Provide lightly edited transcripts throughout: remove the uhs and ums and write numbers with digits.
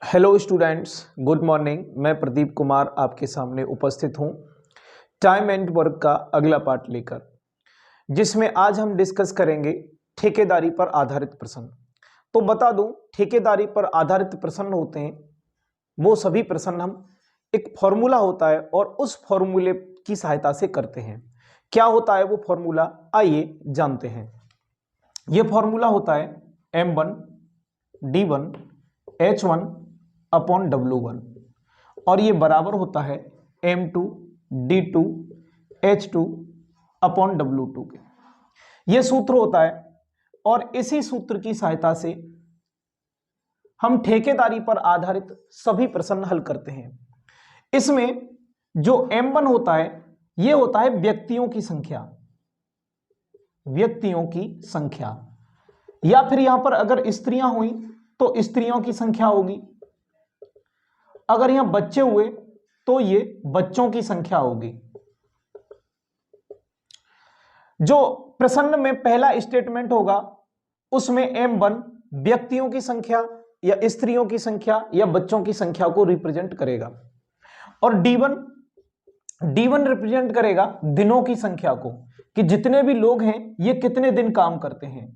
Hello students, good morning. मैं प्रदीप कुमार आपके सामने उपस्थित हूं टाइम एंड वर्क का अगला पार्ट लेकर, जिसमें आज हम डिस्कस करेंगे ठेकेदारी पर आधारित प्रश्न। तो बता दूं, ठेकेदारी पर आधारित प्रश्न होते हैं वो सभी प्रश्न हम एक फॉर्मूला होता है और उस फॉर्मूले की सहायता से करते हैं। क्या होता है वो फॉर्मूला, आइए जानते हैं। ये फॉर्मूला होता है M1 D1 H1 upon W1 और ये बराबर होता है M2 D2 H2 upon W2 के। ये सूत्र होता है और इसी सूत्र की सहायता से हम ठेकेदारी पर आधारित सभी प्रश्न हल करते हैं। इसमें जो M1 होता है ये होता है व्यक्तियों की संख्या, व्यक्तियों की संख्या, या फिर यहां पर अगर स्त्रियां हुई तो स्त्रियों की संख्या होगी, अगर यहां बच्चे हुए तो ये बच्चों की संख्या होगी। जो प्रश्न में पहला स्टेटमेंट होगा उसमें M1 व्यक्तियों की संख्या या स्त्रियों की संख्या या बच्चों की संख्या को रिप्रेजेंट करेगा और D1 रिप्रेजेंट करेगा दिनों की संख्या को, कि जितने भी लोग हैं ये कितने दिन काम करते हैं।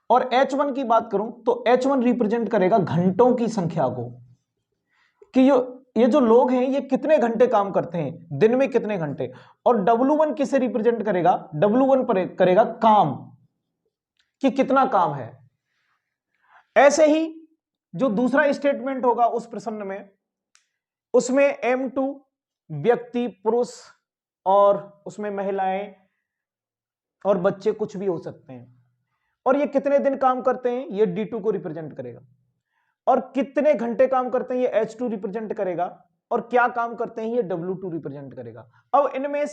और H1 की बात करूं तो H1 रिप्रेजेंट करेगा घंटों की संख्या को, कि ये जो लोग हैं ये कितने घंटे काम करते हैं, दिन में कितने घंटे। और W1 किसे रिप्रेजेंट करेगा, W1 पर करेगा काम, कि कितना काम है। ऐसे ही जो दूसरा स्टेटमेंट होगा उस प्रश्न में, उसमें M2 व्यक्ति पुरुष और उसमें महिलाएं और बच्चे कुछ भी हो सकते हैं, और ये कितने दिन काम करते हैं ये D2 को रिप्रेजेंट करेगा, और कितने घंटे काम करते हैं ये H2 रिप्रेजेंट करेगा, और क्या काम करते हैं ये W2 रिप्रेजेंट करेगा। अब इनमें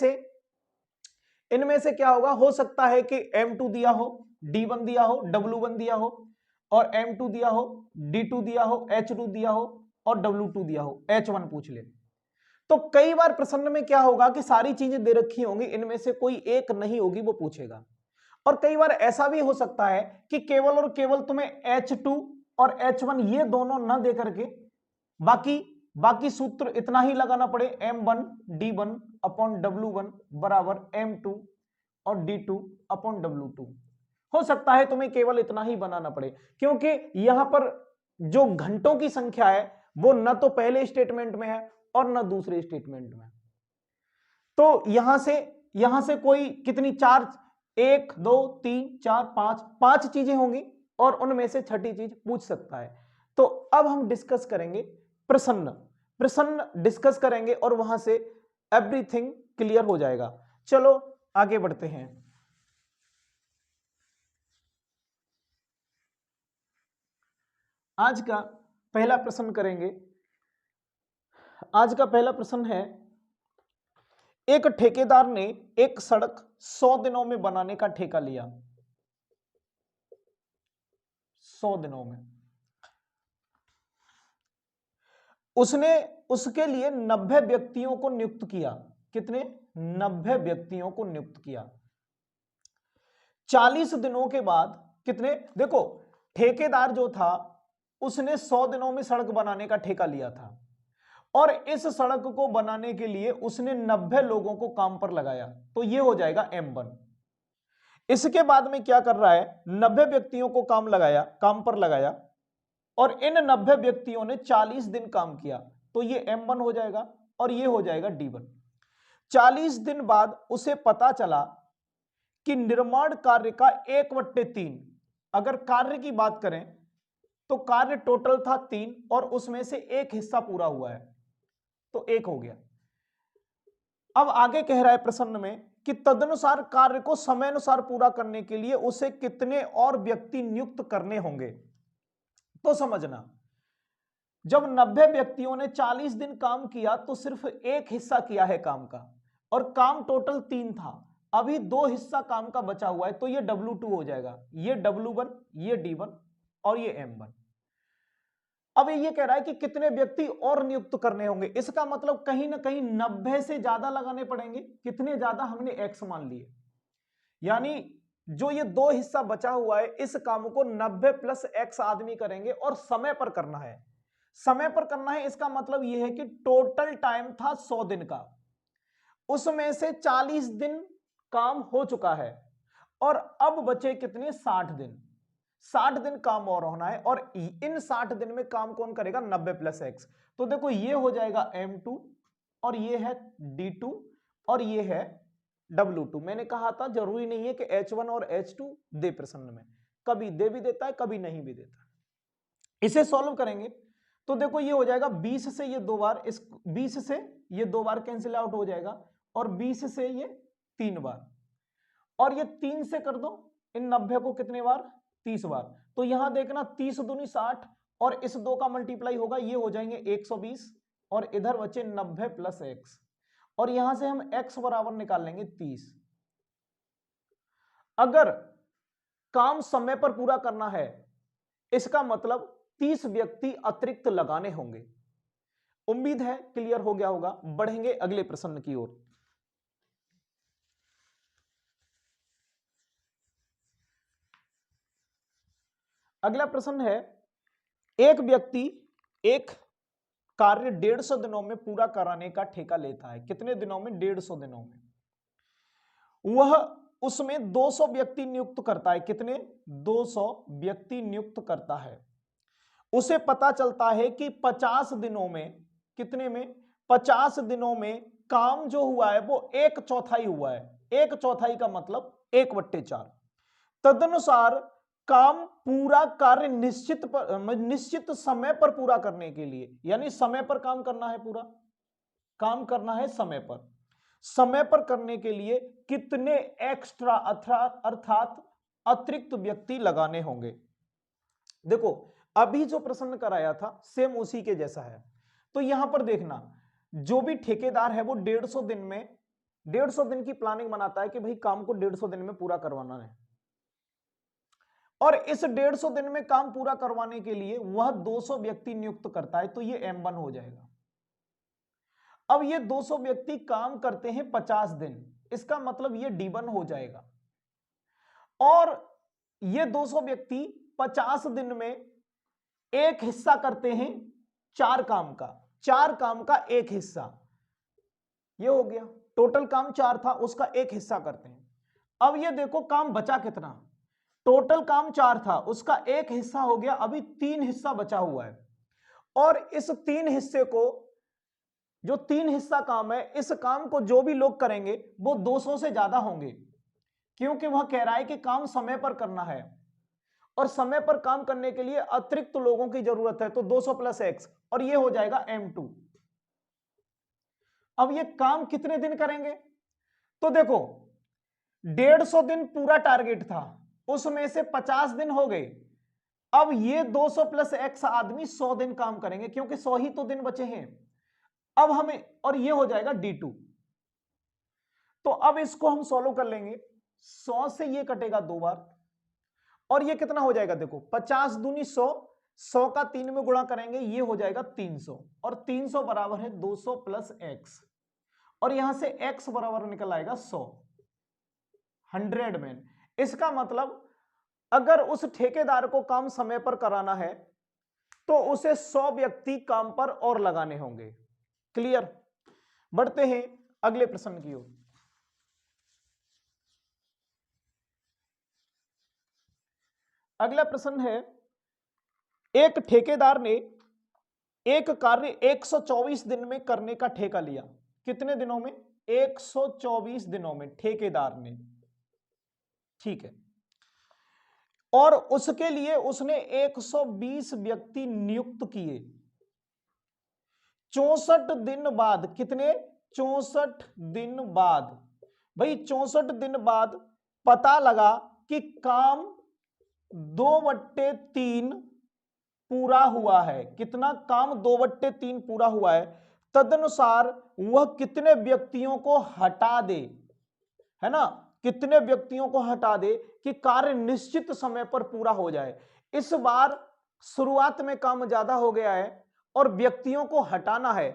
से क्या होगा, हो सकता है कि M2 दिया हो, D1 दिया हो, W1 दिया हो, और M2 दिया हो, D2 दिया हो, H2 दिया हो और W2 दिया हो, H1 पूछ ले। तो कई बार प्रश्न में क्या होगा कि सारी चीजें दे रखी होंगी, इनमें से कोई एक नहीं होगी वो पूछेगा। और कई बार ऐसा भी हो सकता है कि केवल और केवल तुम्हें H2 और H1 ये दोनों ना दे करके बाकी सूत्र इतना ही लगाना पड़े, M1 D1 अपॉन W1 बराबर M2 और D2 अपॉन W2। हो सकता है तुम्हें केवल इतना ही बनाना पड़े, क्योंकि यहां पर जो घंटों की संख्या है वो न तो पहले स्टेटमेंट में है और न दूसरे स्टेटमेंट में। तो यहां से कोई कितनी, चार, 1 2 3 4 5 चीजें होंगी और उनमें से छठी चीज पूछ सकता है। तो अब हम डिस्कस करेंगे प्रश्न डिस्कस करेंगे और वहां से एवरीथिंग क्लियर हो जाएगा। चलो आगे बढ़ते हैं। आज का पहला प्रश्न करेंगे। आज का पहला प्रश्न है, एक ठेकेदार ने एक सड़क 100 दिनों में बनाने का ठेका लिया। 100 दिनों में उसने उसके लिए 90 व्यक्तियों को नियुक्त किया। कितने? 90 व्यक्तियों को नियुक्त किया। 40 दिनों के बाद कितने, देखो ठेकेदार जो था उसने 100 दिनों में सड़क बनाने का ठेका लिया था और इस सड़क को बनाने के लिए उसने 90 लोगों को काम पर लगाया, तो ये हो जाएगा M1। इसके बाद में क्या कर रहा है, 90 व्यक्तियों को काम पर लगाया और इन 90 व्यक्तियों ने 40 दिन काम किया, तो ये M1 हो जाएगा और ये हो जाएगा D1। 40 दिन बाद उसे पता चला कि निर्माण कार्य का 1/3, अगर कार्य की बात करें तो कार्य टोटल था 3 और उसमें से एक हिस्सा पूरा हुआ है, तो 1 हो गया। अब आगे कह रहा है प्रश्न में कि तदनुसार कार्य को समयानुसार पूरा करने के लिए उसे कितने और व्यक्ति नियुक्त करने होंगे। तो समझना, जब 90 व्यक्तियों ने 40 दिन काम किया तो सिर्फ एक हिस्सा किया है काम का, और काम टोटल 3 था, अभी 2 हिस्सा काम का बचा हुआ है, तो ये W2 हो जाएगा, ये W1, ये D1 और ये M1। अब ये कह रहा है कि कितने व्यक्ति और नियुक्त करने होंगे, इसका मतलब कहीं ना कहीं 90 से ज्यादा लगाने पड़ेंगे। कितने ज्यादा, हमने X मान लिए, यानी जो ये 2 हिस्सा बचा हुआ है इस काम को 90 + X आदमी करेंगे और समय पर करना है। समय पर करना है इसका मतलब यह है कि टोटल टाइम था 100 दिन का, उसमें से 40 दिन काम हो चुका है और अब बचे कितने 60 दिन। 60 दिन काम और होना है और इन 60 दिन में काम कौन करेगा 90 प्लस एक्स। तो देखो ये हो जाएगा m2 और ये है d2 और ये है w2। मैंने कहा था जरूरी नहीं है कि h1 और h2 दे प्रश्न में, कभी दे भी देता है कभी नहीं भी देता। इसे सॉल्व करेंगे तो देखो ये हो जाएगा 20 से ये 2 बार, इस 20 से ये 2 बार कैंसिल आउट हो जाएगा और 20 से ये 3 बार और ये 3 से कर दो इन 90 को कितने बार 30 बार। तो यहां देखना 30 दूनी 60 और इस 2 का मल्टीप्लाई होगा, ये हो जाएंगे 120 और इधर बचे 90 प्लस एक्स और यहां से हम x बराबर निकाल लेंगे 30। अगर काम समय पर पूरा करना है इसका मतलब 30 व्यक्ति अतिरिक्त लगाने होंगे। उम्मीद है क्लियर हो गया होगा। बढ़ेंगे अगले प्रश्न की ओर। अगला प्रश्न है, एक व्यक्ति एक कार्य 150 दिनों में पूरा कराने का ठेका लेता है। कितने दिनों में 150 दिनों में। वह उसमें 200 व्यक्ति नियुक्त करता है। कितने 200 व्यक्ति नियुक्त करता है। उसे पता चलता है कि 50 दिनों में, कितने में 50 दिनों में काम जो हुआ है वो 1/4 हुआ है। 1/4 का मतलब 1/4। तदनुसार काम पूरा कार्य निश्चित समय पर पूरा करने के लिए, यानी समय पर काम करना है, पूरा काम करना है समय पर, समय पर करने के लिए कितने एक्स्ट्रा अर्थात अतिरिक्त व्यक्ति लगाने होंगे। देखो अभी जो प्रश्न कराया था सेम उसी के जैसा है। तो यहां पर देखना जो भी ठेकेदार है वो 150 दिन में 150 दिन की प्लानिंग बनाता है कि भाई काम को 150 दिन में पूरा करवाना है और इस 150 दिन में काम पूरा करवाने के लिए वह 200 व्यक्ति नियुक्त करता है। तो ये M1 हो जाएगा। अब ये 200 व्यक्ति काम करते हैं 50 दिन, इसका मतलब ये D1 हो जाएगा और ये 200 व्यक्ति 50 दिन में एक हिस्सा करते हैं 4 काम का, 4 काम का एक हिस्सा, ये हो गया। टोटल काम 4 था उसका एक हिस्सा करते हैं। अब ये देखो काम बचा कितना, टोटल काम 4 था उसका एक हिस्सा हो गया, अभी 3 हिस्सा बचा हुआ है और इस 3 हिस्से को, जो 3 हिस्सा काम है, इस काम को जो भी लोग करेंगे वो 200 से ज्यादा होंगे, क्योंकि वह कह रहा है कि काम समय पर करना है और समय पर काम करने के लिए अतिरिक्त लोगों की जरूरत है। तो 200 प्लस एक्स और ये हो जाएगा M2। अब ये काम कितने दिन करेंगे, तो देखो 150 दिन पूरा टारगेट था, उसमें से 50 दिन हो गए। अब ये 200 प्लस एक्स आदमी 100 दिन काम करेंगे क्योंकि 100 ही तो दिन बचे हैं। अब हमें, और ये हो जाएगा D2। तो अब इसको हम सॉल्व कर लेंगे। 100 से ये कटेगा 2 बार और ये कितना हो जाएगा, देखो 50 दूनी 100, 100 का 3 में गुणा करेंगे ये हो जाएगा 300 और 300 बराबर है 200 प्लस एक्स और यहां से x बराबर निकल आएगा 100, 100 में। इसका मतलब अगर उस ठेकेदार को काम समय पर कराना है तो उसे 100 व्यक्ति काम पर और लगाने होंगे। क्लियर। बढ़ते हैं अगले प्रश्न की ओर। अगला प्रश्न है, एक ठेकेदार ने एक कार्य 124 दिन में करने का ठेका लिया। कितने दिनों में 124 दिनों में ठेकेदार ने, ठीक है, और उसके लिए उसने 120 व्यक्ति नियुक्त किए। 64 दिन बाद, कितने 64 दिन बाद, भाई 64 दिन बाद पता लगा कि काम 2/3 पूरा हुआ है। कितना काम 2/3 पूरा हुआ है। तदनुसार वह कितने व्यक्तियों को हटा दे, है ना, कितने व्यक्तियों को हटा दे कि कार्य निश्चित समय पर पूरा हो जाए। इस बार शुरुआत में काम ज्यादा हो गया है और व्यक्तियों को हटाना है,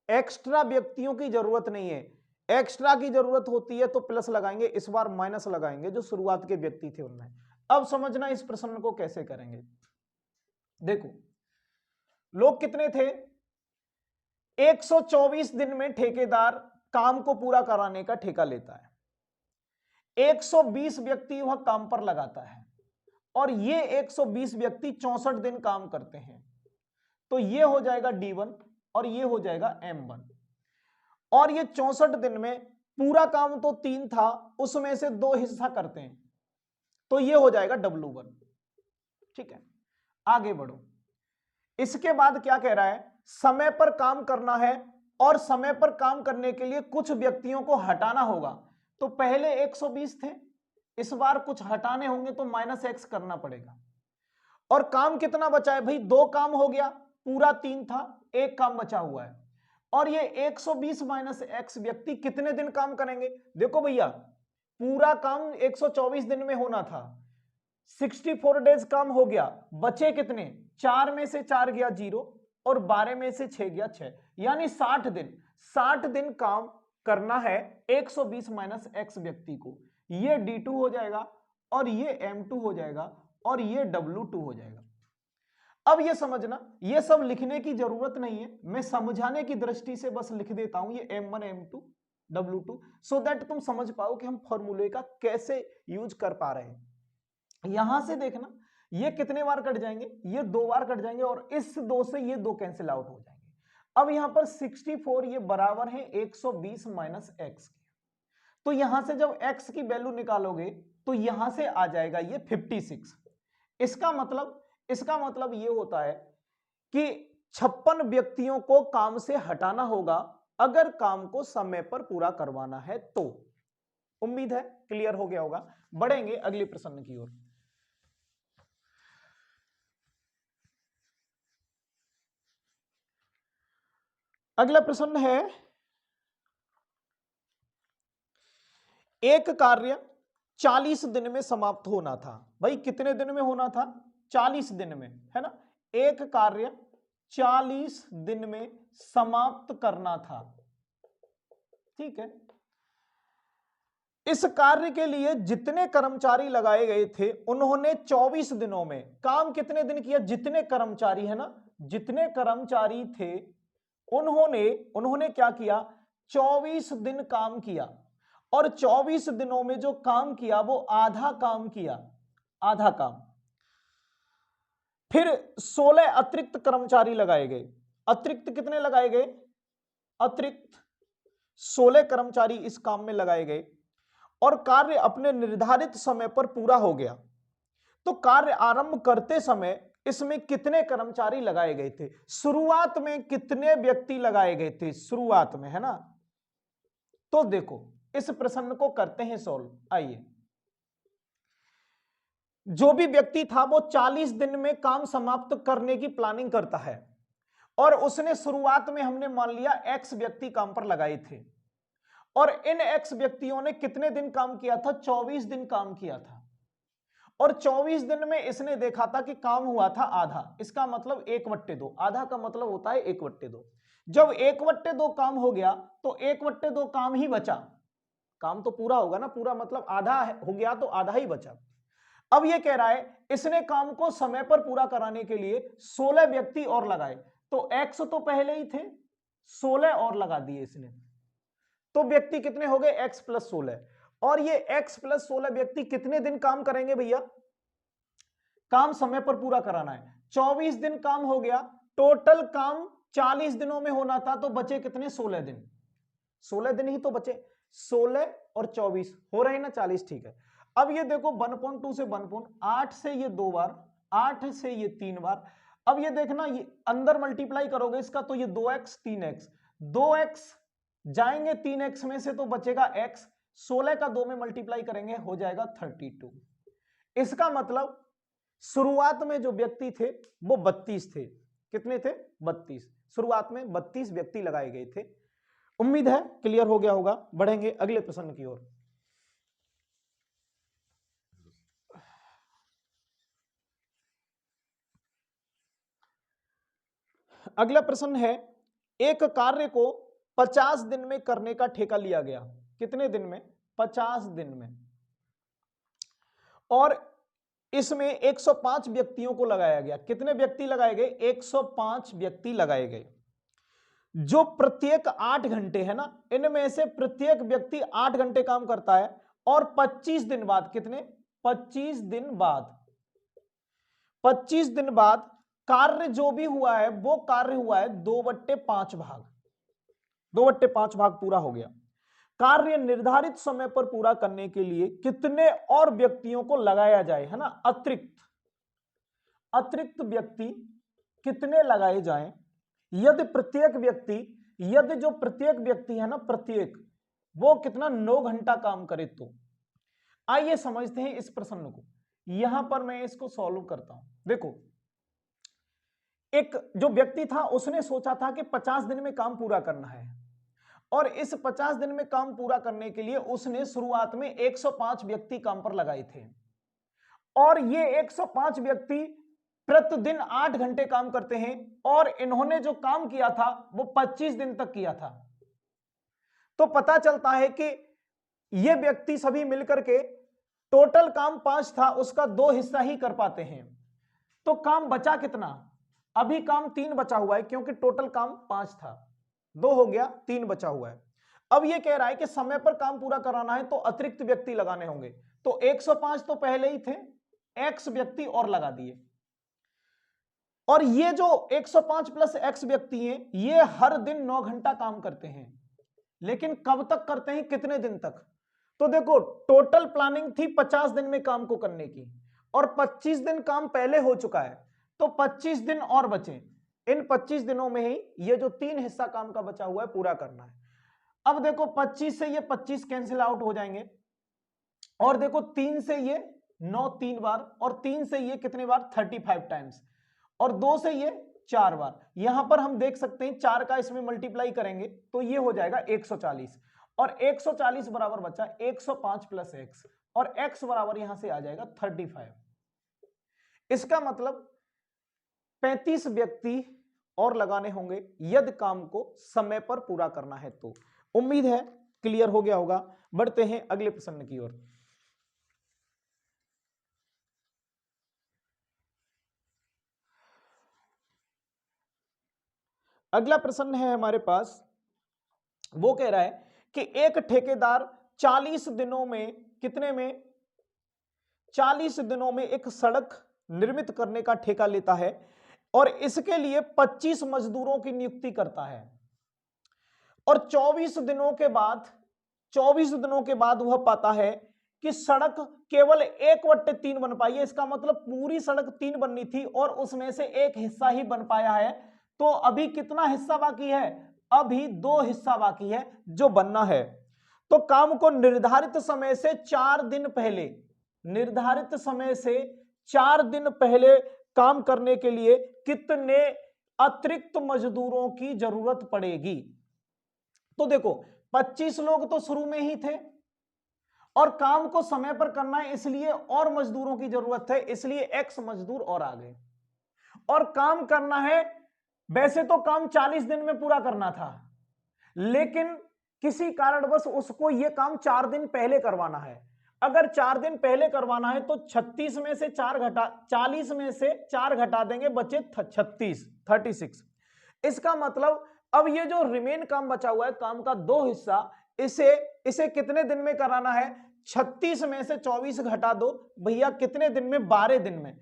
एक्स्ट्रा व्यक्तियों की जरूरत नहीं है। एक्स्ट्रा की जरूरत होती है तो प्लस लगाएंगे, इस बार माइनस लगाएंगे जो शुरुआत के व्यक्ति थे उनमें। अब समझना इस प्रश्न को कैसे करेंगे। देखो लोग कितने थे? 124 दिन में ठेकेदार काम को पूरा कराने का ठेका लेता है। 120 व्यक्ति वह काम पर लगाता है और ये 120 व्यक्ति 64 दिन काम करते हैं। तो ये हो जाएगा D1 और ये हो जाएगा M1। और ये 64 दिन में पूरा काम तो 3 था, उसमें से 2 हिस्सा करते हैं, तो ये हो जाएगा W1। ठीक है, आगे बढ़ो। इसके बाद क्या कह रहा है? समय पर काम करना है और समय पर काम करने के लिए कुछ व्यक्तियों को हटाना होगा। तो पहले 120 थे, इस बार कुछ हटाने होंगे तो -x करना पड़ेगा। और काम कितना बचा है भाई? 2 काम हो गया, पूरा 3 था, 1 काम बचा हुआ है। और ये 120 - x व्यक्ति कितने दिन काम करेंगे? देखो भैया, पूरा काम 124 दिन में होना था, 64 डेज काम हो गया, बचे कितने? 4 में से 4 गया 0 और 12 में से 6 गया 6, यानी 60 दिन। 60 दिन काम करना है 120 - x व्यक्ति को। ये D2 हो जाएगा और ये M2 हो जाएगा और ये W2 हो जाएगा। अब ये समझना, ये सब लिखने की जरूरत नहीं है, मैं समझाने की दृष्टि से बस लिख देता हूं ये M1 M2 W2, so that तुम समझ पाओ कि हम फॉर्मूले का कैसे यूज कर पा रहे हैं। यहां से देखना, ये कितने बार कट जाएंगे? ये 2 बार कट जाएंगे और इस 2 से ये 2 कैंसिल आउट हो जाएंगे। अब यहां पर 64 ये बराबर है 120 - x के। तो यहां से जब x की वैल्यू निकालोगे तो यहां से आ जाएगा ये 56। इसका मतलब ये होता है कि 56 व्यक्तियों को काम से हटाना होगा अगर काम को समय पर पूरा करवाना है तो। उम्मीद है क्लियर हो गया होगा। बढ़ेंगे अगले प्रश्न की ओर। अगला प्रश्न है, एक कार्य 40 दिन में समाप्त होना था। भाई कितने दिन में होना था? 40 दिन में, है ना। एक कार्य 40 दिन में समाप्त करना था, ठीक है। इस कार्य के लिए जितने कर्मचारी लगाए गए थे उन्होंने 24 दिनों में काम कितने दिन किया? जितने कर्मचारी, है ना, जितने कर्मचारी थे उन्होंने क्या किया? 24 दिन काम किया। और 24 दिनों में जो काम किया वो आधा काम किया, आधा काम। फिर 16 अतिरिक्त कर्मचारी लगाए गए। अतिरिक्त कितने लगाए गए? अतिरिक्त 16 कर्मचारी इस काम में लगाए गए और कार्य अपने निर्धारित समय पर पूरा हो गया। तो कार्य आरंभ करते समय इसमें कितने कर्मचारी लगाए गए थे? शुरुआत में कितने व्यक्ति लगाए गए थे शुरुआत में, है ना। तो देखो इस प्रश्न को करते हैं सॉल्व। आइए, जो भी व्यक्ति था वो 40 दिन में काम समाप्त करने की प्लानिंग करता है और उसने शुरुआत में हमने मान लिया x व्यक्ति काम पर लगाए थे और इन x व्यक्तियों ने कितने दिन काम किया था? 24 दिन काम किया था। और 24 दिन में इसने देखा था कि काम हुआ था आधा, इसका मतलब 1/2। आधा का मतलब होता है 1/2। जब 1/2 काम हो गया तो 1/2 काम ही बचा। काम तो पूरा होगा ना, पूरा मतलब आधा हो गया तो आधा ही बचा। अब ये कह रहा है इसने काम को समय पर पूरा कराने के लिए 16 व्यक्ति और लगाए। तो x तो पहले ही थे, 16 और लगा दिए इसने, तो व्यक्ति कितने हो गए? x + 16। और ये x + 16 व्यक्ति कितने दिन काम करेंगे भैया? काम समय पर पूरा कराना है। 24 दिन काम हो गया, टोटल काम 40 दिनों में होना था, तो बचे कितने? 16 दिन। 16 दिन ही तो बचे, 16 और 24 हो रहे हैं ना 40, ठीक है। अब ये देखो 1/2 से 1/8 से ये 2 बार, 8 से ये 3 बार। अब ये देखना, ये अंदर मल्टीप्लाई करोगे इसका तो ये 2x 3x, 2x जाएंगे 3x में से तो बचेगा x, 16 का 2 में मल्टीप्लाई करेंगे हो जाएगा 32। इसका मतलब शुरुआत में जो व्यक्ति थे वो 32 थे। कितने थे? 32। शुरुआत में 32 व्यक्ति लगाए गए थे। उम्मीद है क्लियर हो गया होगा। बढ़ेंगे अगले प्रश्न की ओर। अगला प्रश्न है, एक कार्य को 50 दिन में करने का ठेका लिया गया। कितने दिन में? 50 दिन में। और इसमें 105 व्यक्तियों को लगाया गया। कितने व्यक्ति लगाए गए? 105 व्यक्ति लगाए गए, जो प्रत्येक 8 घंटे है ना, इनमें से प्रत्येक व्यक्ति 8 घंटे काम करता है। और 25 दिन बाद, कितने? 25 दिन बाद, 25 दिन बाद कार्य जो भी हुआ है वो कार्य हुआ है 2/5 भाग, 2/5 भाग पूरा हो गया। कार्य निर्धारित समय पर पूरा करने के लिए कितने और व्यक्तियों को लगाया जाए, है ना, अतिरिक्त व्यक्ति कितने लगाए जाएं, यदि जो प्रत्येक व्यक्ति है ना, प्रत्येक वो कितना 9 घंटा काम करे तो। आइए समझते हैं इस प्रश्न को। यहां पर मैं इसको सॉल्व करता हूं। देखो, एक जो व्यक्ति था उसने सोचा था कि 50 दिन में काम पूरा करना है, और इस 50 दिन में काम पूरा करने के लिए उसने शुरुआत में 105 व्यक्ति काम पर लगाए थे, और ये 105 व्यक्ति प्रतिदिन 8 घंटे काम करते हैं, और इन्होंने जो काम किया था वो 25 दिन तक किया था। तो पता चलता है कि ये व्यक्ति सभी मिलकर के टोटल काम 5 था, उसका 2 हिस्सा ही कर पाते हैं। तो काम बचा कितना? अभी काम 3 बचा हुआ है, क्योंकि टोटल काम 5 था, 2 हो गया, 3 बचा हुआ है। अब ये कह रहा है कि समय पर काम पूरा कराना है तो अतिरिक्त व्यक्ति लगाने होंगे। तो 105 तो पहले ही थे, x व्यक्ति और लगा दिए, और ये जो 105 प्लस x व्यक्ति हैं ये हर दिन 9 घंटा काम करते हैं, लेकिन कब तक करते हैं, कितने दिन तक? तो देखो, टोटल प्लानिंग थी 50 दिन में काम को करने की, और 25 दिन काम पहले हो चुका है, तो 25 दिन और बचे। इन 25 दिनों में ही ये जो 3 हिस्सा काम का बचा हुआ है पूरा करना है। अब देखो, 25 से ये 25 कैंसिल आउट हो जाएंगे, और देखो 3 से ये 9 3 बार, और 3 से ये कितने बार? 35 टाइम्स, और 2 से ये 4 बार। यहां पर हम देख सकते हैं 4 का इसमें मल्टीप्लाई करेंगे तो ये हो जाएगा 140, और 140 बराबर बचा 105 प्लस x, और x बराबर यहां से आ जाएगा 35। इसका मतलब 35 व्यक्ति और लगाने होंगे यदि काम को समय पर पूरा करना है तो। उम्मीद है क्लियर हो गया होगा। बढ़ते हैं अगले प्रश्न की ओर। अगला प्रश्न है हमारे पास, वो कह रहा है कि एक ठेकेदार 40 दिनों में, कितने में? 40 दिनों में एक सड़क निर्मित करने का ठेका लेता है, और इसके लिए 25 मजदूरों की नियुक्ति करता है, और 24 दिनों के बाद वह पाता है कि सड़क केवल 1/3 बन पाई है। इसका मतलब पूरी सड़क 3 बननी थी और उसमें से एक हिस्सा ही बन पाया है। तो अभी कितना हिस्सा बाकी है? अभी 2 हिस्सा बाकी है जो बनना है। तो काम को निर्धारित समय से 4 दिन पहले, निर्धारित समय से 4 दिन पहले काम करने के लिए कितने अतिरिक्त मजदूरों की जरूरत पड़ेगी? तो देखो, 25 लोग तो शुरू में ही थे, और काम को समय पर करना है इसलिए और मजदूरों की जरूरत है, इसलिए x मजदूर और आ गए। और काम करना है, वैसे तो काम 40 दिन में पूरा करना था, लेकिन किसी कारणवश उसको यह काम 4 दिन पहले करवाना है। अगर 4 दिन पहले करवाना है तो 36 में से 4 घटा, 40 में से 4 घटा देंगे, बचे 36। इसका मतलब अब ये जो रिमेन काम बचा हुआ है, काम का 2 हिस्सा, इसे कितने दिन में कराना है? 36 में से 24 घटा दो भैया, कितने दिन में? 12 दिन में।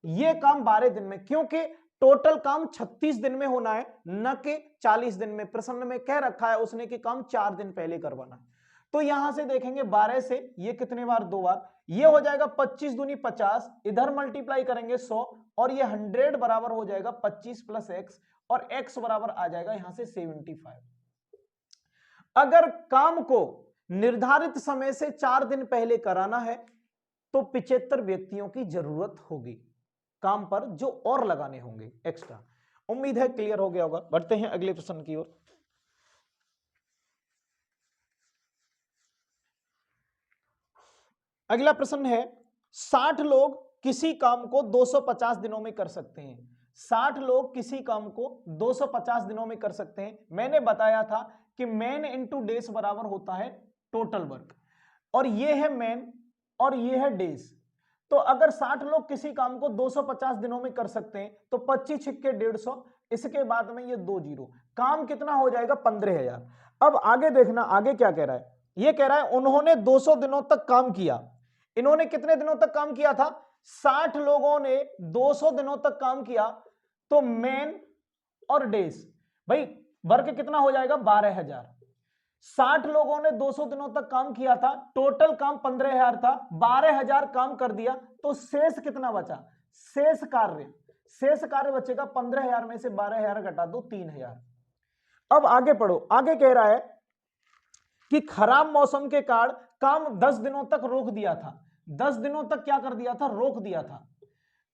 ये काम 12 दिन में, क्योंकि टोटल काम 36 दिन में होना है, न कि 40 दिन में। प्रश्न में कह रखा है उसने कि काम 4 दिन पहले करवाना है। तो यहां से देखेंगे 12 से ये कितने बार? 2 बार। ये हो जाएगा 25 दूनी 50, इधर मल्टीप्लाई करेंगे 100, और ये 100 बराबर हो जाएगा 25 प्लस x, और x बराबर आ जाएगा यहां से 75। अगर काम को निर्धारित समय से 4 दिन पहले कराना है तो 75 व्यक्तियों की जरूरत होगी काम पर, जो और लगाने होंगे एक्स्ट्रा। उम्मीद है क्लियर हो गया होगा। बढ़ते हैं अगले प्रश्न की ओर। अगला प्रश्न है, 60 लोग किसी काम को 250 दिनों में कर सकते हैं। 60 लोग किसी काम को 250 दिनों में कर सकते हैं। मैंने बताया था कि मैन इंटू डेज बराबर होता है टोटल वर्क, और ये है मैन और ये है डेज। तो अगर 60 लोग किसी काम को 250 दिनों में कर सकते हैं तो 25 छिक्के 150, इसके बाद में ये 2 जीरो, काम कितना हो जाएगा 15,000। अब आगे देखना, आगे क्या कह रहा है, ये कह रहा है उन्होंने 200 दिनों तक काम किया। इन्होंने कितने दिनों तक काम किया था, 60 लोगों ने 200 दिनों तक काम किया, तो मैन और डेज, भाई वर्क कितना हो जाएगा 12,000। 60 लोगों ने 200 दिनों तक काम किया था, टोटल काम 15,000 था, 12,000 काम कर दिया, तो शेष कितना बचा, शेष कार्य बचेगा 15,000 में से 12,000 घटा दो 3,000। अब आगे पढ़ो, आगे कह रहा है कि खराब मौसम के कारण काम 10 दिनों तक रोक दिया था। 10 दिनों तक क्या कर दिया था, रोक दिया था।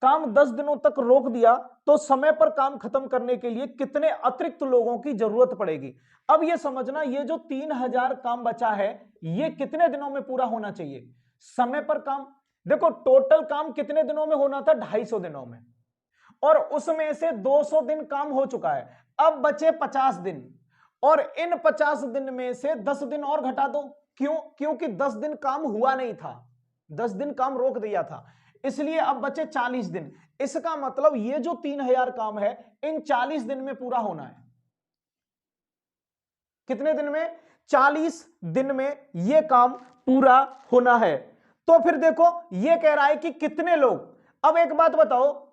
काम 10 दिनों तक रोक दिया तो समय पर काम खत्म करने के लिए कितने अतिरिक्त लोगों की जरूरत पड़ेगी। अब ये समझना, ये जो 3,000 काम बचा है ये कितने दिनों में पूरा होना चाहिए। समय पर काम, देखो टोटल काम कितने दिनों में होना था, 250 दिनों में, और उसमें से 200 दिन काम हो चुका है, अब बचे 50 दिन, और इन 50 दिन में से 10 दिन और घटा दो। क्यों, क्योंकि 10 दिन काम हुआ नहीं था, 10 दिन काम रोक दिया था, इसलिए अब बचे 40 दिन। इसका मतलब ये जो 3,000 काम है इन 40 दिन में पूरा होना है। कितने दिन में, 40 दिन में ये काम पूरा होना है। तो फिर देखो ये कह रहा है कि कितने लोग, अब एक बात बताओ,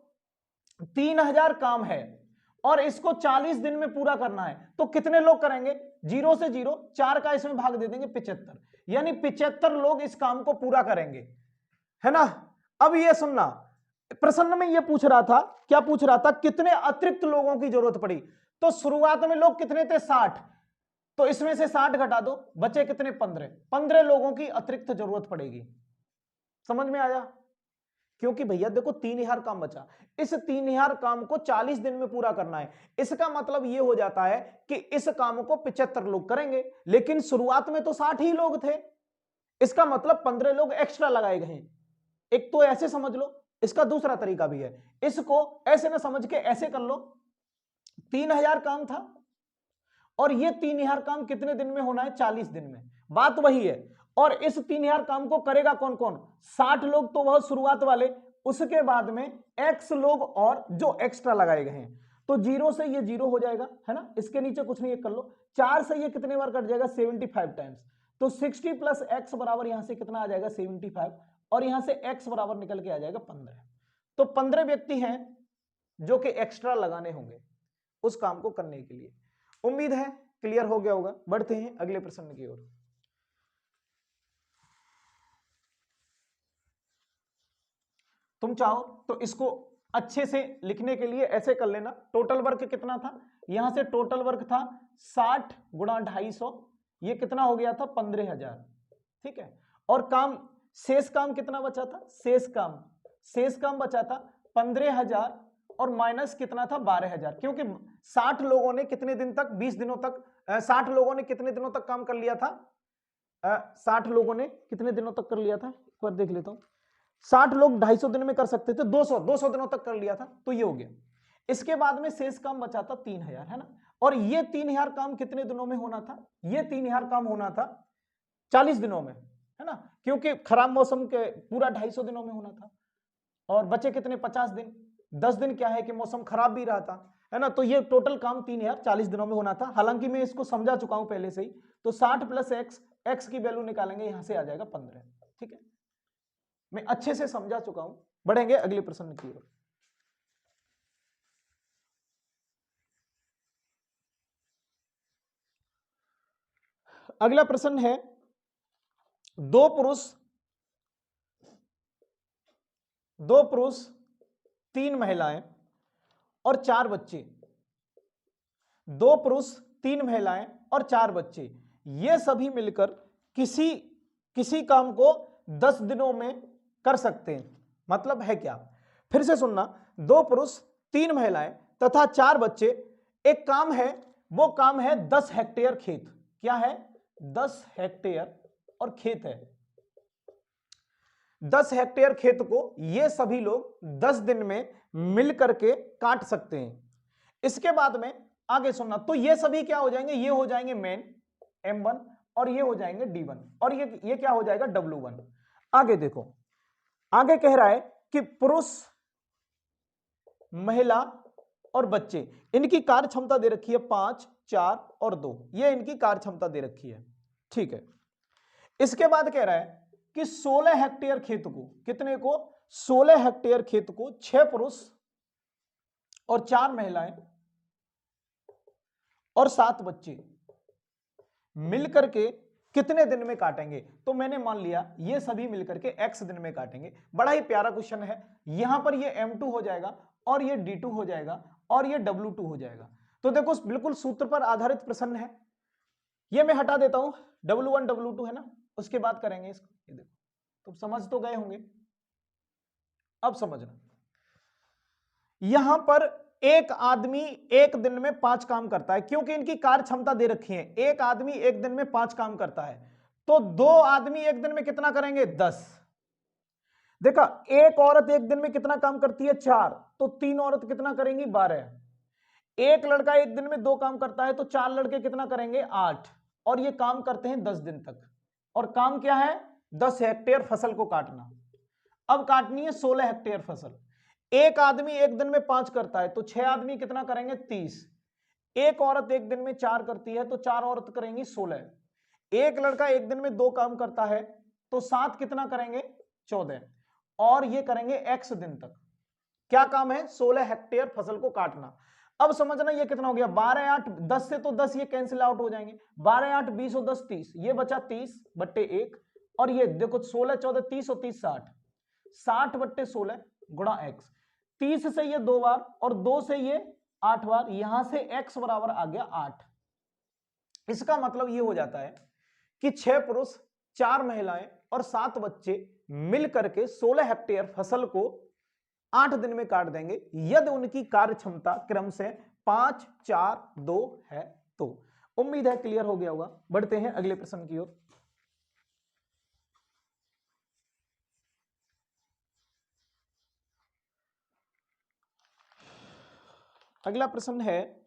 3,000 काम है और इसको 40 दिन में पूरा करना है, तो कितने लोग करेंगे, 0 से 0, 4 का इसमें भाग दे देंगे 75, यानी 75 लोग इस काम को पूरा करेंगे, है ना। अब ये सुनना, प्रश्न में ये पूछ रहा था, क्या पूछ रहा था, कितने अतिरिक्त लोगों की जरूरत पड़ी। तो शुरुआत में लोग कितने थे, 60, तो इसमें से 60 घटा दो, बचे कितने, 15 लोगों की अतिरिक्त जरूरत पड़ेगी। समझ में आया, क्योंकि भैया देखो 3,000 काम बचा, इस 3,000 काम को 40 दिन में पूरा करना है। इसका मतलब ये हो जाता है कि इस काम को 75 लोग करेंगे, लेकिन शुरुआत में तो 60 ही लोग थे, इसका मतलब 15 लोग एक्स्ट्रा लगाए गए। एक तो ऐसे समझ लो, इसका दूसरा तरीका भी है, इसको ऐसे ना समझ के ऐसे कर लो, 3,000 काम था और ये 3,000 काम कितने दिन में होना है, 40 दिन में, बात वही है। और इस 3,000 काम को करेगा कौन कौन, 60 लोग तो वह शुरुआत वाले, उसके बाद में x लोग और जो एक्स्ट्रा लगाए गए हैं। तो 0 से ये 0 हो जाएगा, है ना, इसके नीचे कुछ नहीं, कर लो, 4 से ये कितने बार कट जाएगा, 75 टाइम्स, तो 60 प्लस x बराबर यहां से कितना आ जाएगा, 75, और यहां से x बराबर निकल के आ जाएगा 15। तो 15 व्यक्ति हैं जो कि एक्स्ट्रा लगाने होंगे उस काम को करने के लिए। उम्मीद है क्लियर हो गया होगा। बढ़ते हैं अगले प्रश्न की ओर। तुम चाहो तो इसको अच्छे से लिखने के लिए ऐसे कर लेना, टोटल वर्क कितना था, यहां से टोटल वर्क था 60 गुणा 250, ये कितना हो गया था 15,000, ठीक है। और काम, शेष काम कितना बचा था, शेष काम बचा था 15,000 और माइनस कितना था 12,000, क्योंकि 60 लोगों ने कितने दिन तक, 20 दिनों तक, 60 लोगों ने कितने दिनों तक काम कर लिया था, 60 लोगों ने कितने दिनों तक कर लिया था, एक बार देख लेता हूं, 60 लोग 250 दिन में कर सकते थे, 200 दिनों तक कर लिया था, तो ये हो गया। इसके बाद में शेष काम बचा था 3,000, है ना, और ये 3,000 काम कितने दिनों में होना था, ये 3,000 काम होना था 40 दिनों में, है ना, क्योंकि खराब मौसम के पूरा 250 दिनों में होना था, और बचे कितने 50 दिन, 10 दिन क्या है कि मौसम खराब भी रहा था, है ना, तो ये टोटल काम 3,000 40 दिनों में होना था। हालांकि मैं इसको समझा चुका हूं पहले से ही, तो 60 प्लस x की वैल्यू निकालेंगे, यहां से आ जाएगा 15, ठीक है, मैं अच्छे से समझा चुका हूं। बढ़ेंगे अगले प्रश्न की ओर। अगला प्रश्न है, दो पुरुष 3 महिलाएं और 4 बच्चे, 2 पुरुष 3 महिलाएं और 4 बच्चे, ये सभी मिलकर किसी काम को 10 दिनों में कर सकते हैं। मतलब है क्या, फिर से सुनना, 2 पुरुष 3 महिलाएं तथा 4 बच्चे, एक काम है, वो काम है 10 हेक्टेयर खेत, क्या है 10 हेक्टेयर और खेत है, 10 हेक्टेयर खेत को ये सभी लोग 10 दिन में मिल करके काट सकते हैं। इसके बाद में आगे सुनना, तो ये सभी क्या हो जाएंगे, ये हो जाएंगे मेन M1 और ये हो जाएंगे D1 और ये क्या हो जाएगा W1। आगे देखो, आगे कह रहा है कि पुरुष, महिला और बच्चे, इनकी कार्य क्षमता दे रखी है 5, 4 और 2, ये इनकी कार्य क्षमता दे रखी है। ठीक है, इसके बाद कह रहा है कि 16 हेक्टेयर खेत को, कितने को, 16 हेक्टेयर खेत को 6 पुरुष और 4 महिलाएं और 7 बच्चे मिलकर के कितने दिन में काटेंगे। तो मैंने मान लिया ये सभी मिलकर के x दिन में काटेंगे। बड़ा ही प्यारा क्वेश्चन है। यहां पर ये m2 हो जाएगा और ये d2 हो जाएगा और ये w2 हो जाएगा। तो देखो बिल्कुल सूत्र पर आधारित प्रश्न है। ये मैं हटा देता हूं, w1 w2 है ना, उसके बाद करेंगे इसको। ये देखो, तुम समझ तो गए होंगे, अब समझना। यहां पर एक आदमी एक दिन में 5 काम करता है, क्योंकि इनकी कार्य क्षमता दे रखी है। एक आदमी एक दिन में 5 काम करता है, तो 2 आदमी एक दिन में कितना करेंगे, 10। देखा, एक औरत एक दिन में कितना काम करती है, 4, तो 3 औरत कितना करेंगी, 12। एक लड़का एक दिन में 2 काम करता है, तो 4 लड़के कितना करेंगे, 8। और ये काम करते हैं 10 दिन तक। और काम क्या है, 10 हेक्टेयर फसल को काटना। अब काटनी है 16 हेक्टेयर फसल। एक आदमी एक दिन में 5 करता है, तो 6 आदमी कितना करेंगे, 30। एक औरत एक दिन में 4 करती है, तो 4 औरत करेंगी 16। एक लड़का एक दिन में 2 काम करता है, तो 7 कितना करेंगे, 14। और ये करेंगे x दिन तक। क्या काम है, 16 हेक्टेयर फसल को काटना। अब समझना ये कितना हो गया, 12 8 10 से तो 10 ये कैंसिल आउट हो जाएंगे। 12 8 20 और 10 30, ये बचा 30 बट्टे 1। और ये देखो 16 14 30 और 30 60, 60 बट्टे 16 गुणा x। 30 से ये 2 बार और 2 से ये 8 बार, यहां से x बराबर आ गया 8। इसका मतलब ये हो जाता है कि 6 पुरुष 4 महिलाएं और 7 बच्चे मिलकर के 16 हेक्टेयर फसल को 8 दिन में काट देंगे, यदि उनकी कार्य क्षमता क्रम से 5 4 2 है तो। उम्मीद है क्लियर हो गया होगा। बढ़ते हैं अगले प्रश्न की ओर। अगला प्रश्न है,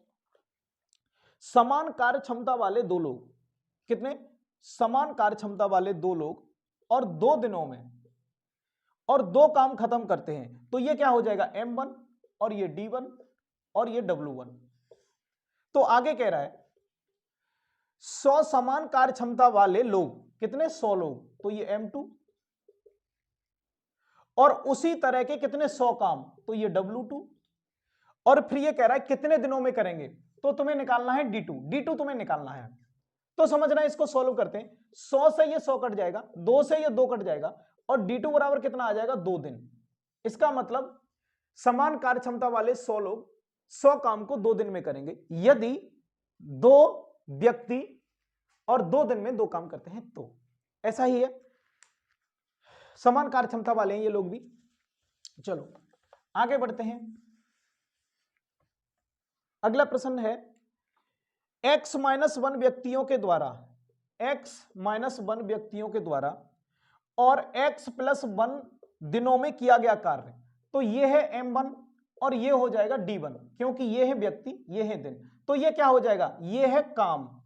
समान कार्य क्षमता वाले 2 लोग, कितने, समान कार्य क्षमता वाले 2 लोग और 2 दिनों में और 2 काम खत्म करते हैं, तो ये क्या हो जाएगा, m1 और ये d1 और ये w1। तो आगे कह रहा है 100 समान कार्य क्षमता वाले लोग, कितने, 100 लोग, तो ये m2। और उसी तरह के कितने, 100 काम, तो ये w2। और फिर ये कह रहा है कितने दिनों में करेंगे, तो तुम्हें निकालना है d2 तुम्हें निकालना है। तो समझना, इसको सॉल्व करते हैं। 100 से ये 100 कट जाएगा, 2 से ये 2 कट जाएगा, और d2 बराबर कितना आ जाएगा, 2 दिन। इसका मतलब समान कार्य क्षमता वाले 100 लोग 100 काम को 2 दिन में करेंगे, यदि 2 व्यक्ति और 2 दिन में 2 काम करते हैं तो। ऐसा ही है, समान कार्य क्षमता वाले हैं ये लोग भी। चलो आगे बढ़ते हैं। अगला प्रश्न है, x-1 व्यक्तियों के द्वारा, x-1 व्यक्तियों के द्वारा और x+1 दिनों में किया गया कार्य। तो ये है m1 और ये हो जाएगा d1, क्योंकि ये है व्यक्ति, ये है दिन। तो ये क्या हो जाएगा, ये है काम।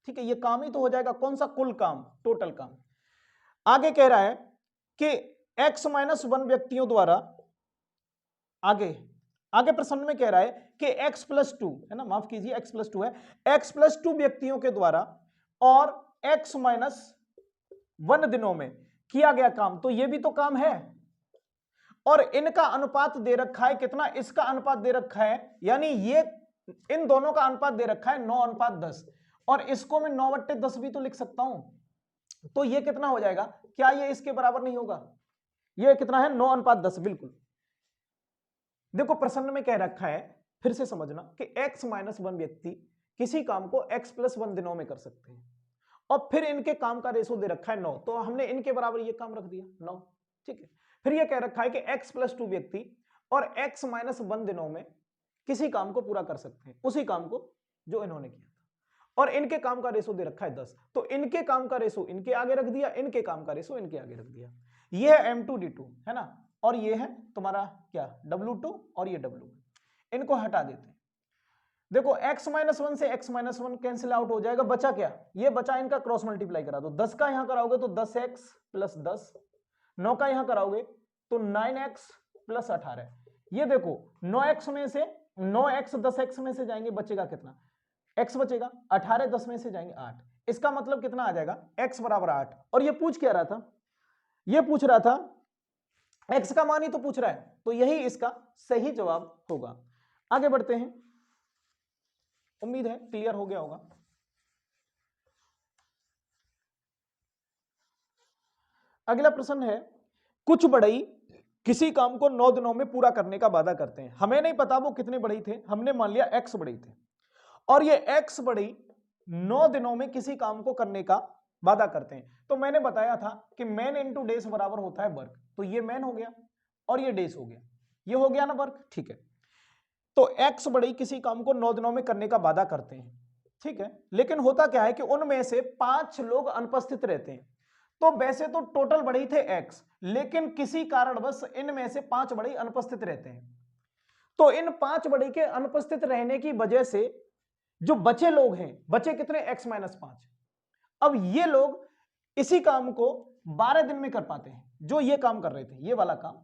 ठीक है, ये काम ही तो हो जाएगा, कौन सा, कुल काम, टोटल काम। आगे कह रहा है कि x-1 व्यक्तियों द्वारा, आगे प्रश्न में कह रहा है कि x+2 है ना, माफ कीजिए x+2 है, x+2 व्यक्तियों के द्वारा और x-1 दिनों में किया गया काम। तो ये भी तो काम है, और इनका अनुपात दे रखा है कितना, इसका अनुपात दे रखा है, यानी ये इन दोनों का अनुपात दे रखा है 9:10, और इसको मैं 9/10 भी तो लिख सकता हूं। तो ये कितना हो जाएगा, क्या ये इसके बराबर नहीं होगा, ये कितना है, 9:10 बिल्कुल। देखो प्रश्न में कह रखा है, फिर से समझना, कि x-1 व्यक्ति किसी काम को x+1 दिनों में कर सकते हैं, और फिर इनके काम का रेशो दे रखा है 9, तो हमने इनके बराबर ये काम रख दिया 9। ठीक है, फिर ये कह रखा है कि x+2 व्यक्ति और x-1 दिनों में किसी काम को पूरा कर सकते हैं, उसी काम को जो इन्होंने किया था, और इनके काम का रेशो दे रखा है 10। तो इनके काम का रेशो इनके आगे रख दिया, इनके काम का रेशो इनके आगे रख दिया। ये है m2d2 है ना, और ये है तुम्हारा क्या, w2 और ये w। इनको हटा देते हैं। देखो x-1 से x-1 कैंसिल आउट हो जाएगा, बचा क्या, ये बचा इनका क्रॉस मल्टीप्लाई करा दो। 10 का यहां कराओगे तो 10x + 10, 9 का यहां कराओगे तो 9x प्लस 18। ये देखो 9x में से 9x 10x में से जाएंगे, बचेगा कितना, x बचेगा, 18 10 में से जाएंगे 8। इसका मतलब कितना आ जाएगा, x बराबर 8। और ये पूछ क्या रहा था, ये पूछ रहा था x का मान ही तो पूछ रहा है, तो यही इसका सही जवाब होगा। आगे बढ़ते हैं, उम्मीद है क्लियर हो गया होगा। अगला प्रश्न है, कुछ बढ़ई किसी काम को 9 दिनों में पूरा करने का वादा करते हैं। हमें नहीं पता वो कितने बढ़ई थे, हमने मान लिया x बढ़ई थे, और ये x बढ़ई 9 दिनों में किसी काम को करने का वादा करते हैं। तो मैंने बताया था कि मैन इंटू डेज बराबर होता है वर्क, तो ये मैन हो गया और ये डेज हो गया, ये हो गया ना वर्क, ठीक है। तो x बढ़ई किसी काम को 9 दिनों में करने का वादा करते हैं, ठीक है। लेकिन होता क्या है कि उनमें से 5 लोग अनुपस्थित रहते हैं। तो वैसे तो टोटल बढ़ई थे x, लेकिन किसी कारणवश इनमें से 5 बढ़ई अनुपस्थित रहते हैं। तो इन 5 बढ़ई के अनुपस्थित रहने की वजह से जो बचे लोग हैं, बचे कितने, x माइनस 5। अब ये लोग इसी काम को 12 दिन में कर पाते हैं, जो ये काम कर रहे थे, ये वाला काम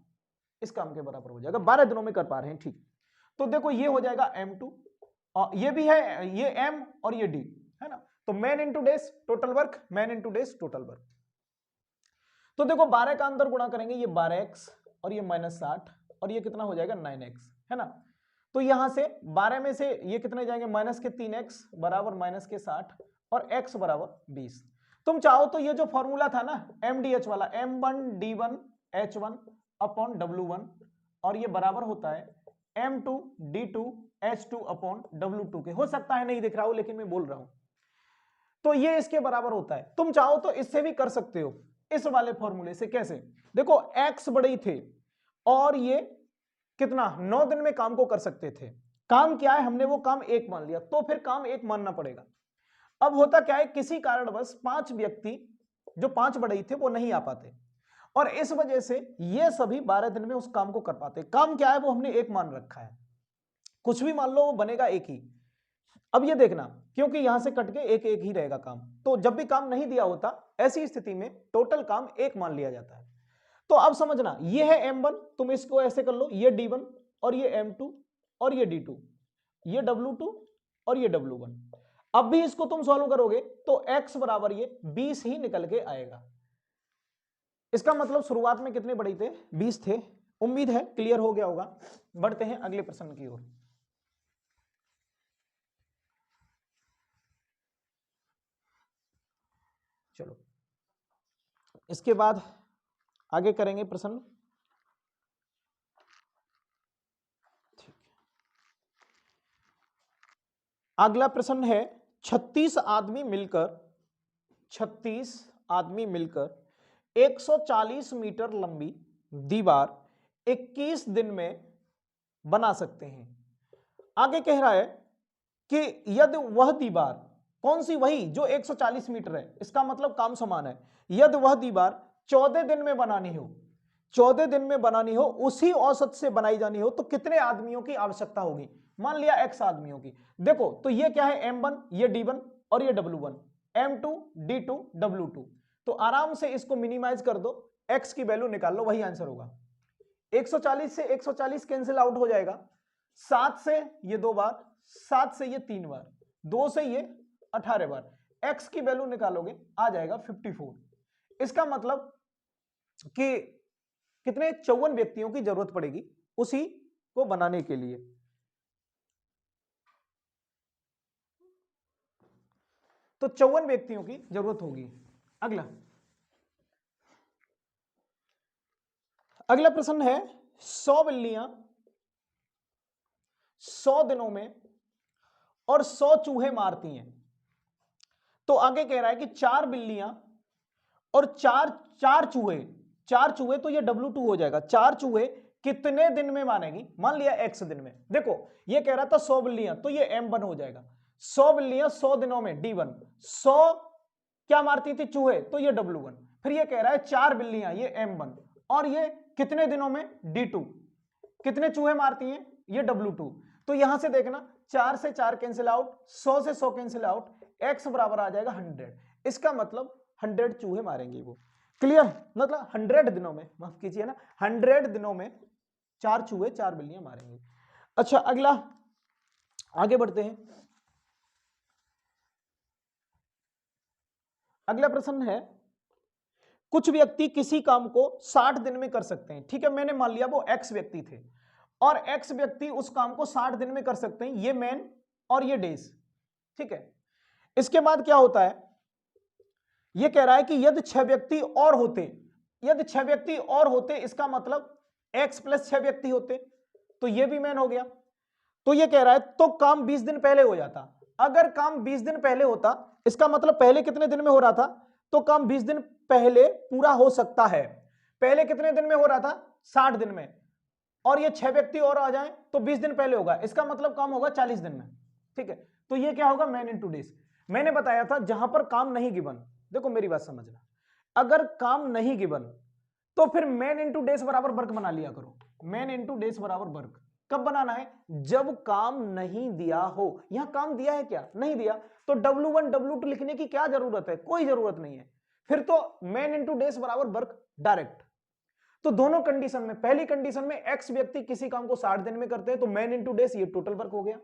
इस काम के बराबर हो जाएगा, 12 दिनों में कर पा रहे हैं, ठीक। तो देखो ये हो जाएगा m2, और ये भी है, ये m और ये d है ना। तो man into days total work, man into days total work. तो देखो 12 का अंदर गुणा करेंगे, ये 12x और ये -60, और ये कितना हो जाएगा 9x, है ना। तो यहां से 12 में से ये कितने जाएंगे, माइनस के 3x बराबर माइनस के 60 और x बराबर 20। तुम चाहो तो ये जो फॉर्मूला था ना MDH वाला, M1D1H1 अपॉन W1, और ये बराबर होता है M2D2H2 अपॉन W2 के। हो सकता है नहीं दिख रहा हो, लेकिन मैं बोल रहा हूं, तो ये इसके बराबर होता है। तुम चाहो तो इससे भी कर सकते हो, इस वाले फॉर्मूले से। कैसे, देखो x बढ़ई थे और ये कितना 9 दिन में काम को कर सकते थे। काम क्या है, हमने वो काम एक मान लिया, तो फिर काम एक मानना पड़ेगा। अब होता क्या है, किसी कारणवश 5 व्यक्ति जो 5 बढ़ई थे वो नहीं आ पाते, और इस वजह से ये सभी 12 दिन में उस काम को कर पाते। काम क्या है वो हमने एक मान रखा है, कुछ भी मान लो वो बनेगा एक ही। अब ये देखना, क्योंकि यहां से कट के एक एक ही रहेगा काम, तो जब भी काम नहीं दिया होता ऐसी स्थिति में टोटल काम एक मान लिया जाता है। तो अब समझना, ये है M1, तुम इसको ऐसे कर लो, ये D1 और ये M2 और ये D2, ये W2 और ये W1। अब भी इसको तुम सॉल्व करोगे तो x बराबर ये 20 ही निकल के आएगा। इसका मतलब शुरुआत में कितने बढ़ई थे, 20 थे। उम्मीद है क्लियर हो गया होगा। बढ़ते हैं अगले प्रश्न की ओर। चलो इसके बाद आगे करेंगे प्रश्न, ठीक। अगला प्रश्न है, 36 आदमी मिलकर 140 मीटर लंबी दीवार 21 दिन में बना सकते हैं। आगे कह रहा है कि यदि वह दीवार, कौन सी, वही जो 140 मीटर है, इसका मतलब काम समान है। यदि वह दीवार 14 दिन में बनानी हो, 14 दिन में बनानी हो, उसी औसत से बनाई जानी हो, तो कितने आदमियों की आवश्यकता होगी। मान लिया x आदमियों की। देखो तो ये क्या है, M1, ये D1 और ये W1, M2 D2 W2। तो आराम से इसको मिनिमाइज कर दो, x की वैल्यू निकाल लो, वही आंसर होगा। 140 से 140 कैंसिल आउट हो जाएगा, 7 से ये 2 बार, 7 से ये 3 बार, 2 से ये 18 बार, x की वैल्यू निकालोगे आ जाएगा 54। इसका मतलब कि कितने, 54 व्यक्तियों की जरूरत पड़ेगी उसी को बनाने के लिए। तो 54 व्यक्तियों की जरूरत होगी। अगला प्रश्न है, 100 बिल्लियां 100 दिनों में और 100 चूहे मारती हैं। तो आगे कह रहा है कि 4 बिल्लियां और 4 चूहे, तो ये W2 हो जाएगा। 4 चूहे कितने दिन में मारेगी, मान लिया x दिन में। देखो ये कह रहा था 100 बिल्लियां, तो ये M1 हो जाएगा। 100 बिल्लियां 100 दिनों में D1, 100 क्या मारती थी, चूहे, तो ये W1। फिर ये कह रहा है 4 बिल्लियां, ये M1, और ये कितने दिनों में, D2, कितने चूहे मारती हैं, ये W2। तो यहां से देखना, 4 से 4 कैंसिल आउट, 100 से 100 कैंसिल आउट, x बराबर आ जाएगा 100। इसका मतलब 100 चूहे मारेंगे वो। क्लियर, मतलब 100 दिनों में, माफ कीजिए ना, 100 दिनों में 4 चूहे 4 बिल्लियां मारेंगे। अच्छा अगला, आगे बढ़ते हैं। अगला प्रश्न है, कुछ व्यक्ति किसी काम को 60 दिन में कर सकते हैं। ठीक है, मैंने मान लिया वो एक्स व्यक्ति थे और एक्स व्यक्ति उस काम को 60 दिन में कर सकते हैं, ये मैन और ये डेज। ठीक है, इसके बाद क्या होता है, ये कह रहा है कि यदि 6 व्यक्ति और होते, यदि 6 व्यक्ति और होते, इसका मतलब x प्लस 6 व्यक्ति होते, तो ये भी मैन हो गया। तो ये कह रहा है तो काम 20 दिन पहले हो जाता। अगर काम 20 दिन पहले होता, इसका मतलब पहले कितने दिन में हो रहा था, तो काम 20 दिन पहले पूरा हो सकता है। पहले कितने दिन में हो रहा था, 60 दिन में, और ये 6 व्यक्ति और आ जाएं तो 20 दिन पहले होगा, इसका मतलब काम होगा 40 दिन में। ठीक है, तो ये क्या होगा, मैन इनटू डेज। मैंने बताया था जहां पर काम नहीं गिवन, देखो मेरी बात समझना, अगर काम नहीं गिवन तो फिर मैन इनटू डेज बराबर वर्क बना लिया करो। मैन इनटू डेज बराबर वर्क कब बनाना है, जब काम नहीं दिया हो। यहां काम दिया है क्या, नहीं दिया, तो W1 W2 लिखने की क्या जरूरत है, कोई जरूरत नहीं है, फिर तो मैन इनटू डेज बराबर वर्क डायरेक्ट। तो दोनों कंडीशन में, पहली कंडीशन में एक्स व्यक्ति किसी काम को 60 दिन में करते हैं तो मैन इनटू डेज, ये टोटल वर्क हो गया।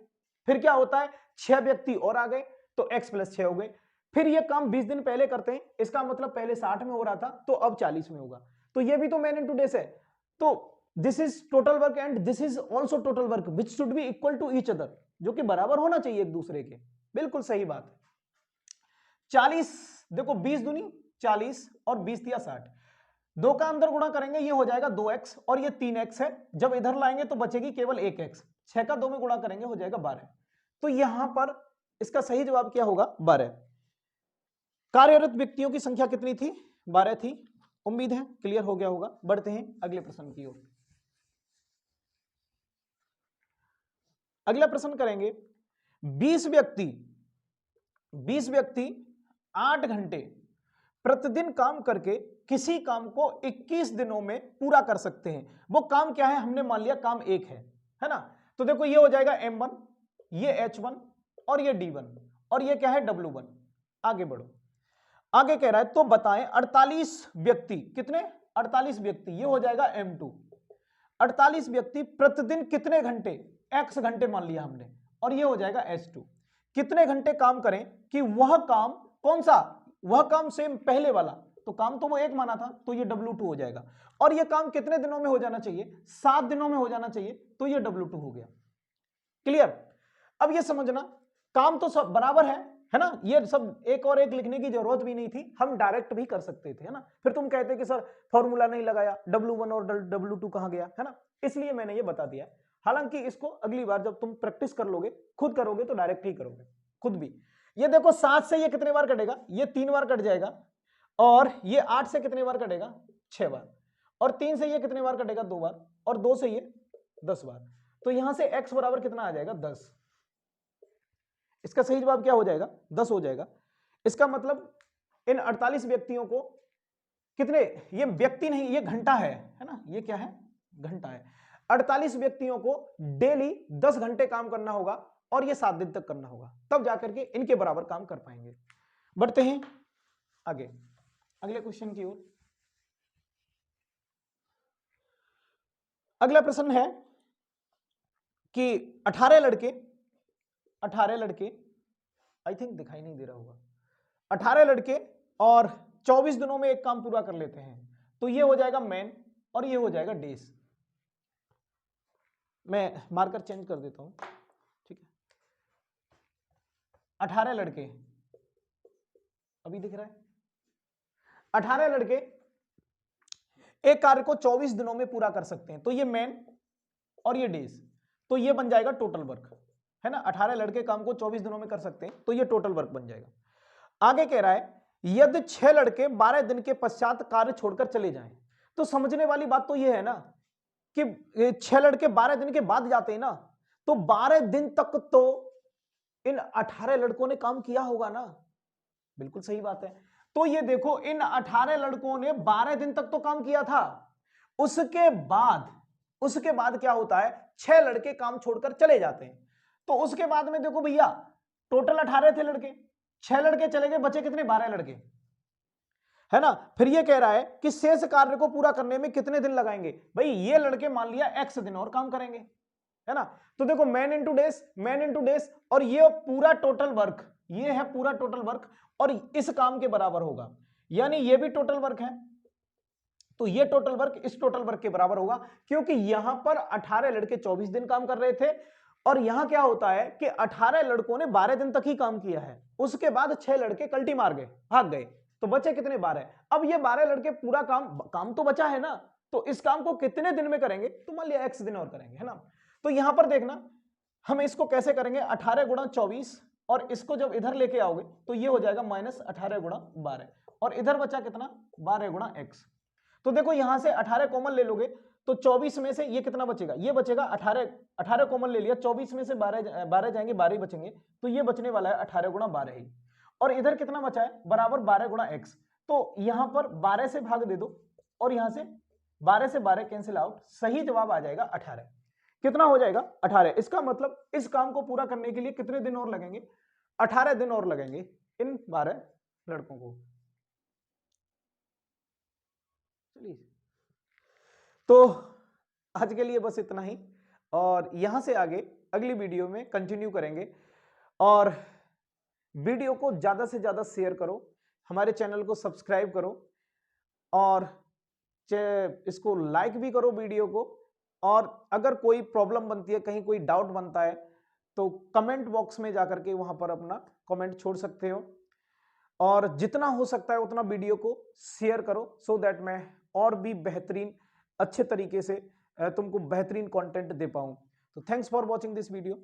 फिर क्या होता है, 6 व्यक्ति और आ गए तो x प्लस 6 हो गए। फिर ये काम 20 दिन पहले करते हैं, इसका मतलब पहले 60 में हो रहा था तो अब 40 में होगा, तो ये भी तो मैन इनटू डेज है। तो this is total work and this is also total work which should be equal to each other, जो कि बराबर होना चाहिए एक दूसरे के। बिल्कुल सही बात है। 40, देखो 20 दूनी 40 और 20 दिया 60, दो का अंदर गुणा करेंगे ये हो जाएगा 2x और ये 3x है, जब इधर लाएंगे तो बचेगी केवल 1x, 6 का 2 में गुणा करेंगे हो जाएगा 12। तो यहां पर इसका सही जवाब क्या होगा, 12। कार्यरत व्यक्तियों की संख्या कितनी थी, 12 थी। उम्मीद है क्लियर हो गया होगा। बढ़ते हैं अगले प्रश्न की ओर। अगला प्रश्न करेंगे, 20 व्यक्ति 8 घंटे प्रतिदिन काम करके किसी काम को 21 दिनों में पूरा कर सकते हैं। वो काम क्या है, हमने मान लिया काम एक है ना, तो देखो ये हो जाएगा M1, ये H1 और ये D1 और ये क्या है W1। आगे बढ़ो, आगे कह रहा है तो बताएं 48 व्यक्ति, कितने 48 व्यक्ति, ये हो जाएगा M2। 48 व्यक्ति प्रतिदिन कितने घंटे, x घंटे मान लिया हमने, और ये हो जाएगा H2। कितने घंटे काम करें कि वह काम, कौन सा, वह काम सेम पहले वाला, तो काम तो वो एक माना था तो ये W2 हो जाएगा, और ये काम कितने दिनों में हो जाना चाहिए, 7 दिनों में हो जाना चाहिए, तो ये W2 हो गया। क्लियर। अब ये समझना काम तो सब बराबर है ना, ये सब एक और एक लिखने की जरूरत भी नहीं थी, हम डायरेक्ट भी कर सकते थे, है ना। फिर तुम कहते कि सर फॉर्मूला नहीं लगाया, W1 और W2 कहां गया, है ना, इसलिए मैंने ये बता दिया। हालांकि इसको अगली बार जब तुम प्रैक्टिस कर लोगे, खुद करोगे तो डायरेक्ट ही करोगे खुद भी। ये देखो 7 से ये कितने बार कटेगा, ये 3 बार कट जाएगा, और ये 8 से कितने बार कटेगा, 6 बार, और 3 से ये कितने बार कटेगा, 2 बार, और 2 से ये 10 बार। तो यहां से x बराबर कितना आ जाएगा, 10। इसका सही जवाब क्या हो जाएगा, 10 हो जाएगा। इसका मतलब इन 48 व्यक्तियों को कितने, ये व्यक्ति नहीं ये घंटा है ना, ये क्या है, घंटा है। 48 व्यक्तियों को डेली 10 घंटे काम करना होगा और ये 7 दिन तक करना होगा, तब जाकर के इनके बराबर काम कर पाएंगे। बढ़ते हैं आगे अगले क्वेश्चन की ओर। अगला प्रश्न है कि 18 लड़के, आई थिंक दिखाई नहीं दे रहा होगा, 18 लड़के और 24 दिनों में एक काम पूरा कर लेते हैं, तो ये हो जाएगा मैन और ये हो जाएगा डेज। मैं मार्कर चेंज कर देता हूं, ठीक है। 18 लड़के, अभी दिख रहा है, 18 लड़के एक कार्य को 24 दिनों में पूरा कर सकते हैं, तो ये मैन और ये डेज, तो ये बन जाएगा टोटल वर्क, है ना। 18 लड़के काम को 24 दिनों में कर सकते हैं, तो ये टोटल वर्क बन जाएगा। आगे कह रहा है यदि 6 लड़के 12 दिन के पश्चात कार्य छोड़कर चले जाएं, तो समझने वाली बात तो ये है ना कि 6 लड़के 12 दिन के बाद जाते हैं ना, तो 12 दिन तक तो इन 18 लड़कों ने काम किया होगा ना, बिल्कुल सही बात है। तो ये देखो इन 18 लड़कों ने 12 दिन तक तो काम किया था, उसके बाद क्या होता है, 6 लड़के काम छोड़कर चले जाते हैं, तो उसके बाद में देखो भैया टोटल 18 थे लड़के, 6 लड़के चले गए, बचे कितने, 12 लड़के। है ना। फिर ये कह रहा है कि शेष कार्य को पूरा करने में कितने दिन लगाएंगे। भाई ये लड़के मान लिया x दिन और काम करेंगे, है ना। तो देखो मैन इंटू डेज, और ये पूरा टोटल वर्क, ये है पूरा टोटल वर्क, और इस काम के बराबर होगा, यानी ये भी टोटल वर्क है, तो ये टोटल वर्क इस टोटल वर्क के बराबर होगा, क्योंकि यहां पर 18 लड़के 24 दिन काम कर रहे थे, और यहां क्या होता है कि 18 लड़कों ने 12 दिन तक ही काम किया है, उसके बाद 6 लड़के कल्टी मार गए, भाग गए, तो बचे कितने 12। अब ये 12 लड़के पूरा काम तो बचा है ना, तो इस काम को कितने दिन में करेंगे, तो मान लिया x दिन और करेंगे, है ना। तो यहां पर देखना हम इसको कैसे करेंगे, 18 गुणा 24, और इसको जब इधर लेके आओगे तो ये हो जाएगा -18 गुणा 12, और इधर बचा कितना 12 गुणा x। तो देखो यहां से 18 कॉमन ले लोगे तो 24 में से ये कितना बचेगा, ये बचेगा 18 कॉमन ले लिया, 24 में से 12 जाएंगे, 12 ही बचेंगे, तो ये बचने वाला है 18 गुणा 12 ही, और इधर कितना बचा है बराबर 12 गुणा x। तो यहां पर 12 से भाग दे दो, और यहां से 12 से 12 कैंसिल आउट, सही जवाब आ जाएगा 18। कितना हो जाएगा 18। इसका मतलब इस काम को पूरा करने के लिए कितने दिन और लगेंगे, 18 दिन और लगेंगे इन 12 लड़कों को। चलिए, तो आज के लिए बस इतना ही, और यहां से आगे अगली वीडियो में कंटिन्यू करेंगे, और वीडियो को ज्यादा से ज्यादा शेयर करो, हमारे चैनल को सब्सक्राइब करो, और इसको लाइक भी करो वीडियो को, और अगर कोई प्रॉब्लम बनती है, कहीं कोई डाउट बनता है, तो कमेंट बॉक्स में जाकर के वहां पर अपना कमेंट छोड़ सकते हो, और जितना हो सकता है उतना वीडियो को शेयर करो, सो दैट मैं और भी बेहतरीन अच्छे तरीके से तुमको बेहतरीन कंटेंट दे पाऊं। तो thanks for watching this video.